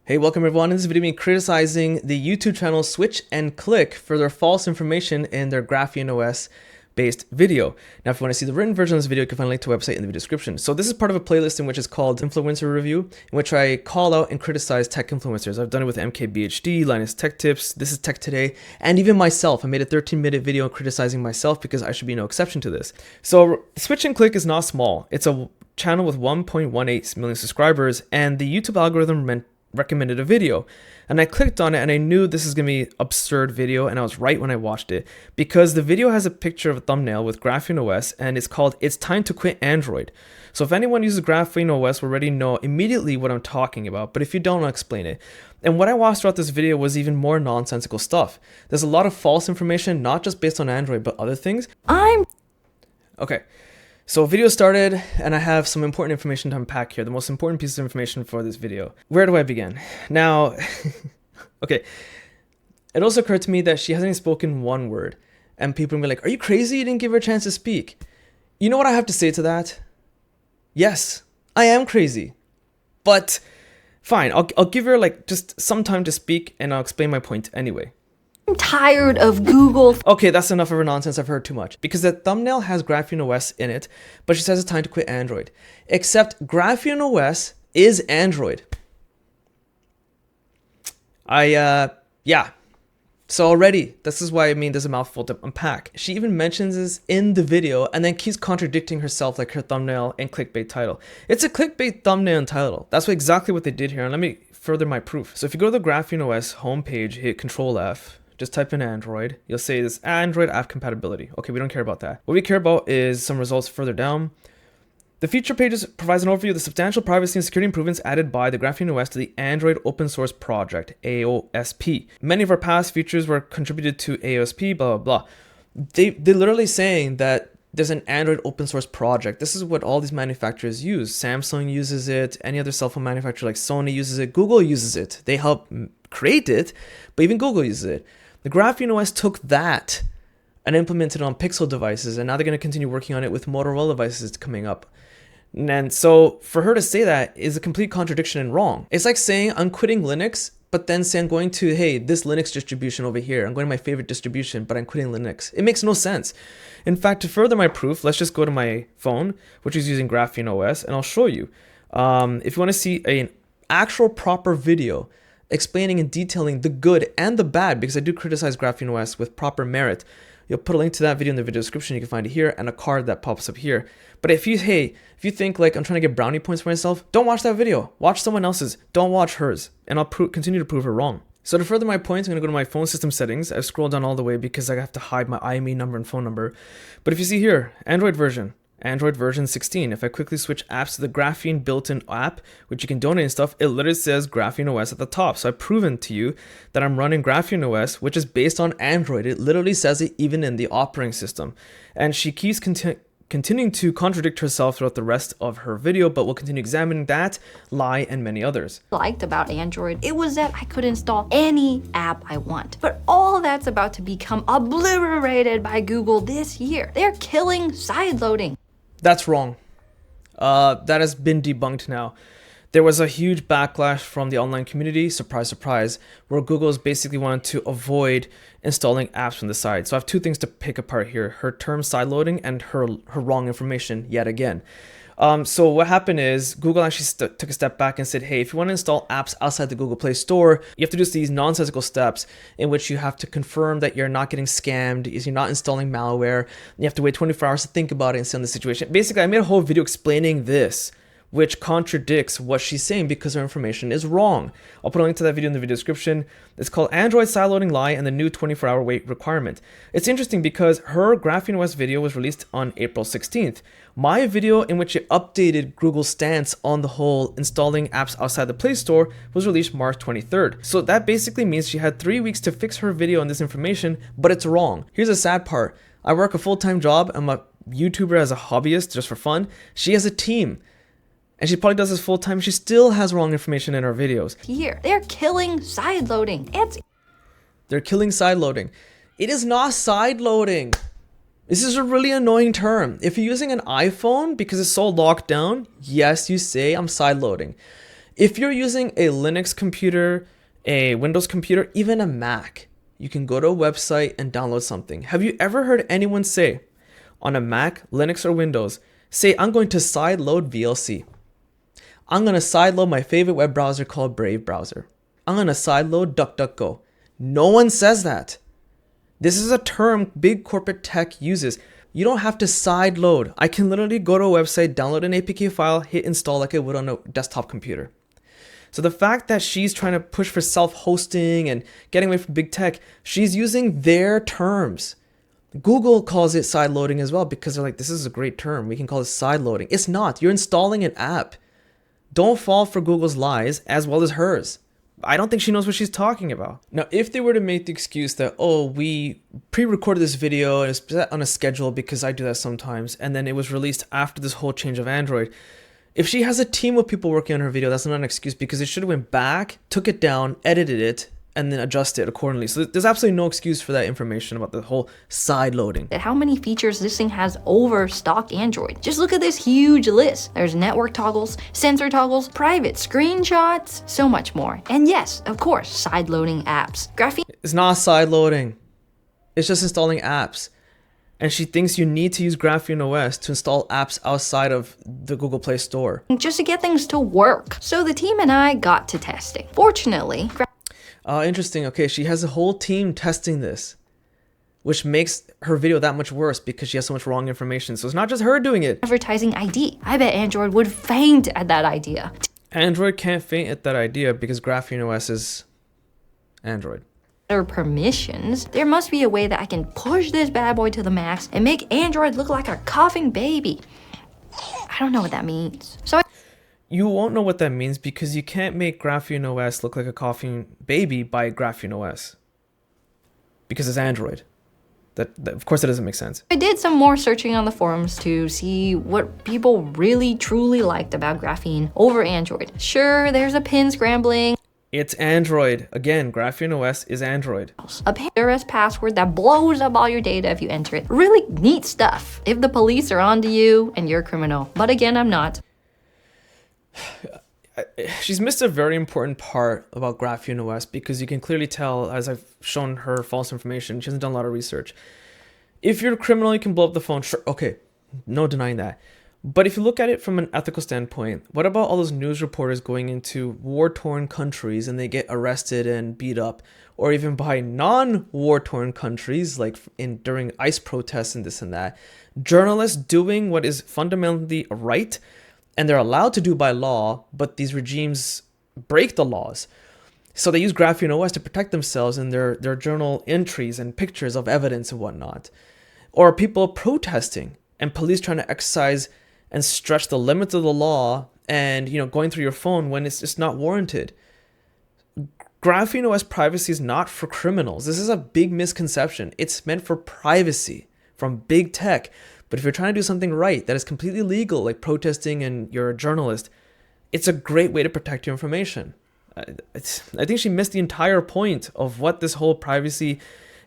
Hey, welcome everyone. In this video, I'm criticizing the YouTube channel Switch and Click for their false information in their GrapheneOS based video. Now, if you want to see the written version of this video, you can find a link to a website in the video description. So this is part of a playlist in which is called Influencer Review, in which I call out and criticize tech influencers. I've done it with MKBHD, Linus Tech Tips, This is Tech Today, and even myself. I made a 13-minute video criticizing myself because I should be no exception to this. So Switch and Click is not small. It's a channel with 1.18 million subscribers, and the YouTube algorithm recommended a video, and I clicked on it and I knew this is gonna be absurd video, and I was right when I watched it, because the video has a picture of a thumbnail with GrapheneOS and it's called "It's Time to Quit Android." So if anyone uses GrapheneOS will already know immediately what I'm talking about, but if you don't, I'll explain it. And what I watched throughout this video was even more nonsensical stuff. There's a lot of false information, not just based on Android but other things. Okay. So video started, and I have some important information to unpack here, the most important piece of information for this video. Where do I begin? Now, okay, it also occurred to me that she hasn't even spoken one word, and people will be like, are you crazy? You didn't give her a chance to speak. You know what I have to say to that? Yes, I am crazy, but fine, I'll give her like just some time to speak, and I'll explain my point anyway. I'm tired of Google. Okay, that's enough of her nonsense. I've heard too much. Because the thumbnail has GrapheneOS in it, but she says it's time to quit Android. Except GrapheneOS is Android. Yeah. So already, this is why I mean there's a mouthful to unpack. She even mentions this in the video and then keeps contradicting herself, like her thumbnail and clickbait title. It's a clickbait thumbnail and title. That's exactly what they did here. And let me further my proof. So if you go to the GrapheneOS homepage, hit Control F, just type in Android, you'll say this Android app compatibility. Okay, we don't care about that. What we care about is some results further down. The feature pages provides an overview of the substantial privacy and security improvements added by the GrapheneOS to the Android open source project, AOSP. Many of our past features were contributed to AOSP, blah, blah, blah. They're literally saying that there's an Android open source project. This is what all these manufacturers use. Samsung uses it, any other cell phone manufacturer like Sony uses it, Google uses it. They help create it, but even Google uses it. The GrapheneOS took that and implemented it on Pixel devices, and now they're going to continue working on it with Motorola devices coming up. And so for her to say that is a complete contradiction and wrong. It's like saying I'm quitting Linux, but then saying I'm going to, hey, this Linux distribution over here, I'm going to my favorite distribution, but I'm quitting Linux. It makes no sense. In fact, to further my proof, let's just go to my phone, which is using GrapheneOS, and I'll show you. If you want to see an actual proper video explaining and detailing the good and the bad, because I do criticize GrapheneOS with proper merit, you'll put a link to that video in the video description. You can find it here, and a card that pops up here. But if you think like I'm trying to get brownie points for myself, don't watch that video. Watch someone else's. Don't watch hers, and I'll continue to prove her wrong. So to further my point, I'm going to go to my phone system settings. I've scrolled down all the way because I have to hide my IMEI number and phone number. But if you see here, Android version 16. If I quickly switch apps to the Graphene built-in app, which you can donate and stuff, it literally says GrapheneOS at the top. So I've proven to you that I'm running GrapheneOS, which is based on Android. It literally says it even in the operating system. And she keeps continuing to contradict herself throughout the rest of her video, but we'll continue examining that lie and many others. Liked about Android, it was that I could install any app I want. But all that's about to become obliterated by Google this year. They're killing sideloading. That's wrong. That has been debunked now. There was a huge backlash from the online community, surprise, surprise, where Google's basically wanted to avoid installing apps from the side. So I have two things to pick apart here: her term sideloading and her wrong information yet again. So what happened is Google actually took a step back and said, hey, if you want to install apps outside the Google Play Store, you have to do these nonsensical steps in which you have to confirm that you're not getting scammed, you're not installing malware, you have to wait 24 hours to think about it and see on the situation. Basically, I made a whole video explaining this, which contradicts what she's saying because her information is wrong. I'll put a link to that video in the video description. It's called Android Sideloading Lie and the New 24-Hour Wait Requirement. It's interesting because her GrapheneOS video was released on April 16th. My video, in which it updated Google's stance on the whole installing apps outside the Play Store, was released March 23rd. So that basically means she had 3 weeks to fix her video on this information, but it's wrong. Here's the sad part. I work a full-time job. I'm a YouTuber as a hobbyist just for fun. She has a team, and she probably does this full time. She still has wrong information in her videos. Here, they're killing sideloading. They're killing sideloading. It is not sideloading. This is a really annoying term. If you're using an iPhone because it's so locked down, yes, you say I'm sideloading. If you're using a Linux computer, a Windows computer, even a Mac, you can go to a website and download something. Have you ever heard anyone say on a Mac, Linux, or Windows, say, I'm going to sideload VLC. I'm going to sideload my favorite web browser called Brave browser. I'm going to sideload DuckDuckGo. No one says that. This is a term big corporate tech uses. You don't have to sideload. I can literally go to a website, download an APK file, hit install like I would on a desktop computer. So the fact that she's trying to push for self-hosting and getting away from big tech, she's using their terms. Google calls it sideloading as well because they're like, this is a great term. We can call it sideloading. It's not. You're installing an app. Don't fall for Google's lies as well as hers. I don't think she knows what she's talking about. Now, if they were to make the excuse that, oh, we pre-recorded this video and it's set on a schedule because I do that sometimes, and then it was released after this whole change of Android. If she has a team of people working on her video, that's not an excuse because they should have went back, took it down, edited it, and then adjust it accordingly. So there's absolutely no excuse for that information about the whole side loading. How many features this thing has over stock Android? Just look at this huge list. There's network toggles, sensor toggles, private screenshots, so much more. And yes, of course, side loading apps. It's not side loading. It's just installing apps. And she thinks you need to use GrapheneOS to install apps outside of the Google Play Store. Just to get things to work. So the team and I got to testing. Fortunately, interesting. Okay, she has a whole team testing this, which makes her video that much worse because she has so much wrong information. So it's not just her doing it. Advertising ID. I bet Android would faint at that idea. Android can't faint at that idea because GrapheneOS is Android. Or permissions, there must be a way that I can push this bad boy to the max and make Android look like a coughing baby. I don't know what that means. You won't know what that means because you can't make GrapheneOS look like a coughing baby by GrapheneOS. Because it's Android. That of course that doesn't make sense. I did some more searching on the forums to see what people really truly liked about Graphene over Android. Sure, there's a pin scrambling. It's Android. Again, GrapheneOS is Android. A PRS password that blows up all your data if you enter it. Really neat stuff if the police are onto you and you're a criminal. But again, I'm not. She's missed a very important part about GrapheneOS because you can clearly tell, as I've shown her false information, she hasn't done a lot of research. If you're a criminal, you can blow up the phone. Sure, okay, no denying that. But if you look at it from an ethical standpoint, what about all those news reporters going into war-torn countries and they get arrested and beat up? Or even by non-war-torn countries, like during ICE protests and this and that. Journalists doing what is fundamentally right, and they're allowed to do by law, but these regimes break the laws. So they use GrapheneOS to protect themselves in their journal entries and pictures of evidence and whatnot. Or people protesting and police trying to exercise and stretch the limits of the law and, going through your phone when it's just not warranted. GrapheneOS privacy is not for criminals. This is a big misconception. It's meant for privacy from big tech. But if you're trying to do something right that is completely legal, like protesting and you're a journalist, it's a great way to protect your information. I think she missed the entire point of what this whole privacy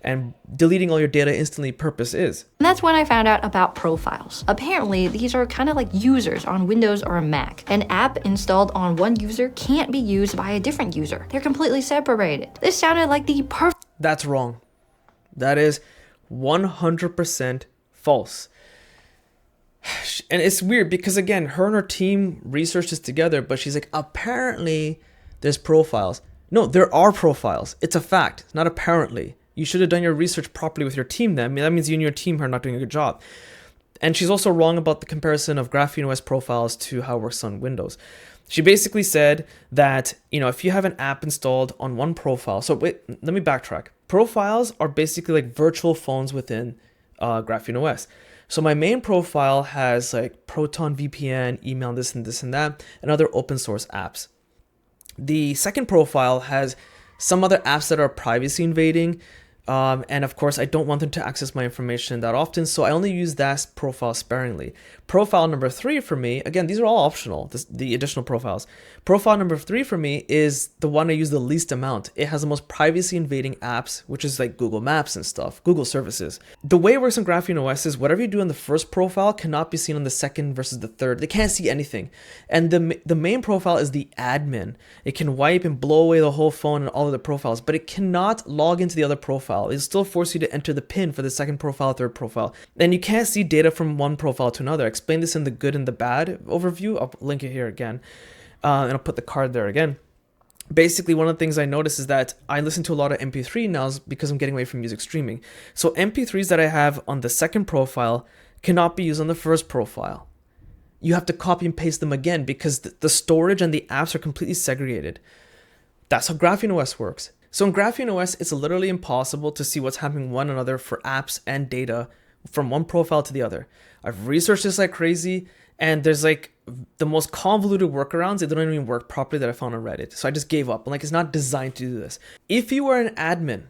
and deleting all your data instantly purpose is. And that's when I found out about profiles. Apparently, these are kind of like users on Windows or a Mac. An app installed on one user can't be used by a different user. They're completely separated. This sounded like the perfect... That's wrong. That is 100% false. And it's weird because, again, her and her team researched this together, but she's like, apparently there's profiles. No, there are profiles. It's a fact. It's not apparently. You should have done your research properly with your team then. I mean, that means you and your team are not doing a good job. And she's also wrong about the comparison of GrapheneOS profiles to how it works on Windows. She basically said that, if you have an app installed on one profile. So wait, let me backtrack. Profiles are basically like virtual phones within GrapheneOS. So my main profile has like Proton VPN, email, this and that, and other open source apps. The second profile has some other apps that are privacy invading, And of course, I don't want them to access my information that often, so I only use that profile sparingly. Profile number 3 for me, again, these are all optional, the additional profiles. Profile number 3 for me is the one I use the least amount. It has the most privacy invading apps, which is like Google Maps and stuff, Google services. The way it works on GrapheneOS is whatever you do on the first profile cannot be seen on the second versus the third. They can't see anything. And the main profile is the admin. It can wipe and blow away the whole phone and all of the profiles, but it cannot log into the other profile. It'll still force you to enter the PIN for the second profile, third profile. And you can't see data from one profile to another. I explained this in the good and the bad overview. I'll link it here again. And I'll put the card there again. Basically, one of the things I notice is that I listen to a lot of MP3 now because I'm getting away from music streaming. So MP3s that I have on the second profile cannot be used on the first profile. You have to copy and paste them again because the storage and the apps are completely segregated. That's how GrapheneOS works. So in GrapheneOS, it's literally impossible to see what's happening one another for apps and data from one profile to the other. I've researched this like crazy, and there's like the most convoluted workarounds. They don't even work properly that I found on Reddit. So I just gave up. Like, it's not designed to do this. If you are an admin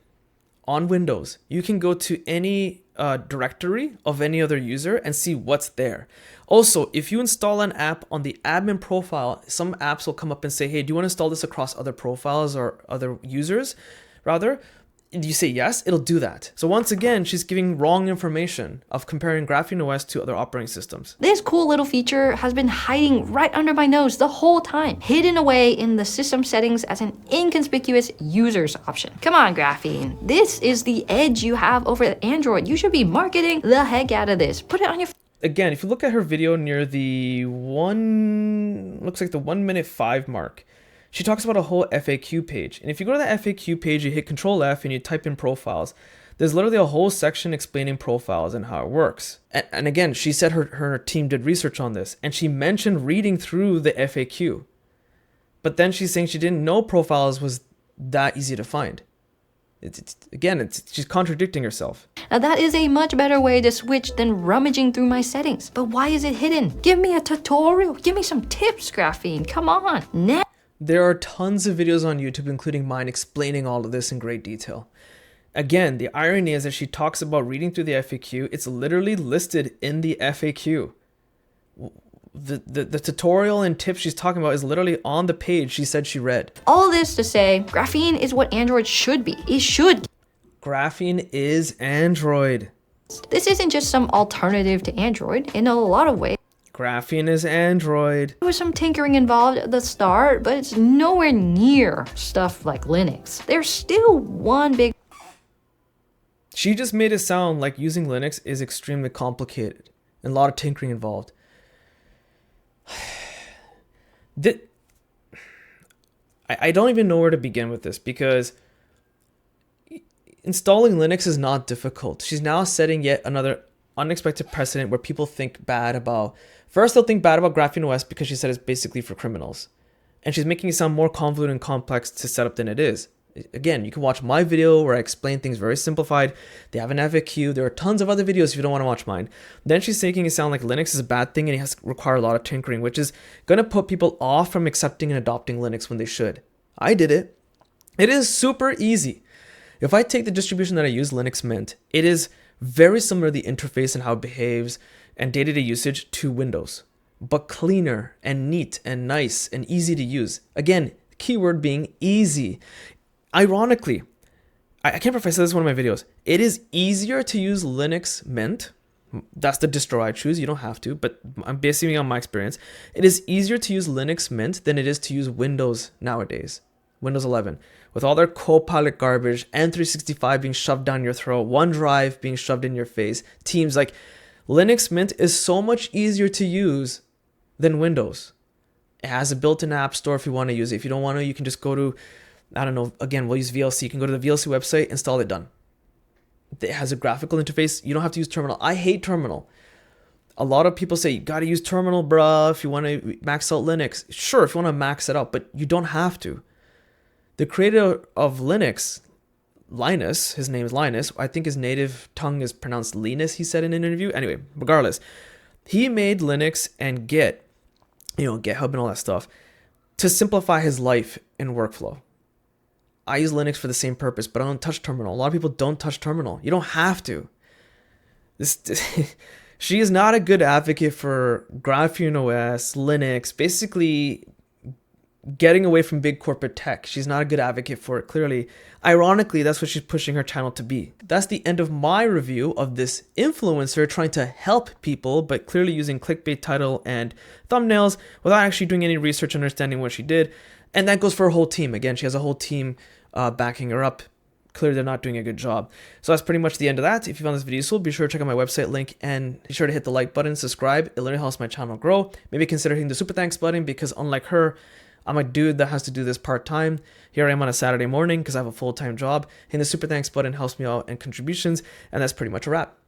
on Windows, you can go to any directory of any other user and see what's there. Also, if you install an app on the admin profile, some apps will come up and say, hey, do you want to install this across other profiles or other users? Rather, you say yes, it'll do that. So once again, she's giving wrong information of comparing GrapheneOS to other operating systems. This cool little feature has been hiding right under my nose the whole time, hidden away in the system settings as an inconspicuous users option. Come on, Graphene. This is the edge you have over Android. You should be marketing the heck out of this. Put it on your... Again, if you look at her video near the looks like the 1 minute 5 mark, she talks about a whole FAQ page. And if you go to the FAQ page, you hit Control F and you type in profiles. There's literally a whole section explaining profiles and how it works. And again, she said her team did research on this, and she mentioned reading through the FAQ. But then she's saying she didn't know profiles was that easy to find. She's contradicting herself. Now that is a much better way to switch than rummaging through my settings. But why is it hidden? Give me a tutorial. Give me some tips, Graphene. Come on. There are tons of videos on YouTube, including mine, explaining all of this in great detail. Again, the irony is that she talks about reading through the FAQ. It's literally listed in the FAQ. The tutorial and tips she's talking about is literally on the page she said she read. All this to say, Graphene is what Android should be. It should. Graphene is Android. This isn't just some alternative to Android in a lot of ways. Graphene is Android. There was some tinkering involved at the start, but it's nowhere near stuff like Linux. There's still one big... She just made it sound like using Linux is extremely complicated and a lot of tinkering involved. I don't even know where to begin with this because installing Linux is not difficult. She's now setting yet another unexpected precedent where people think bad about... First, they'll think bad about GrapheneOS because she said it's basically for criminals. And she's making it sound more convoluted and complex to set up than it is. Again, you can watch my video where I explain things very simplified. They have an FAQ. There are tons of other videos if you don't want to watch mine. Then she's making it sound like Linux is a bad thing and it has to require a lot of tinkering, which is going to put people off from accepting and adopting Linux when they should. I did it. It is super easy. If I take the distribution that I use, Linux Mint, it is very similar to the interface and how it behaves and day-to-day usage to Windows, but cleaner and neat and nice and easy to use. Again, keyword being easy. Ironically, I can't remember if I said this in one of my videos, it is easier to use Linux Mint. That's the distro I choose. You don't have to, but I'm basing it on my experience. It is easier to use Linux Mint than it is to use Windows nowadays. Windows 11. With all their Copilot garbage, N365 being shoved down your throat, OneDrive being shoved in your face, Teams, like Linux Mint is so much easier to use than Windows. It has a built-in app store if you want to use it. If you don't want to, you can just go to, I don't know, again, we'll use VLC. You can go to the VLC website, install it, done. It has a graphical interface. You don't have to use Terminal. I hate Terminal. A lot of people say, you got to use Terminal, bruh, if you want to max out Linux. Sure, if you want to max it out, but you don't have to. The creator of Linux, Linus, his name is Linus. I think his native tongue is pronounced Linus, he said in an interview. Anyway, regardless, he made Linux and Git, GitHub and all that stuff, to simplify his life and workflow. I use Linux for the same purpose, but I don't touch terminal. A lot of people don't touch terminal. You don't have to. This she is not a good advocate for GrapheneOS, Linux, basically getting away from big corporate tech. She's not a good advocate for it, clearly. Ironically, that's what she's pushing her channel to be. That's the end of my review of this influencer trying to help people, but clearly using clickbait title and thumbnails without actually doing any research, understanding what she did. And that goes for her whole team. Again, she has a whole team backing her up. Clearly, they're not doing a good job. So that's pretty much the end of that. If you found this video useful, be sure to check out my website link and be sure to hit the like button, subscribe. It literally helps my channel grow. Maybe consider hitting the super thanks button because unlike her, I'm a dude that has to do this part-time. Here I am on a Saturday morning because I have a full-time job. Hitting the super thanks button helps me out and contributions. And that's pretty much a wrap.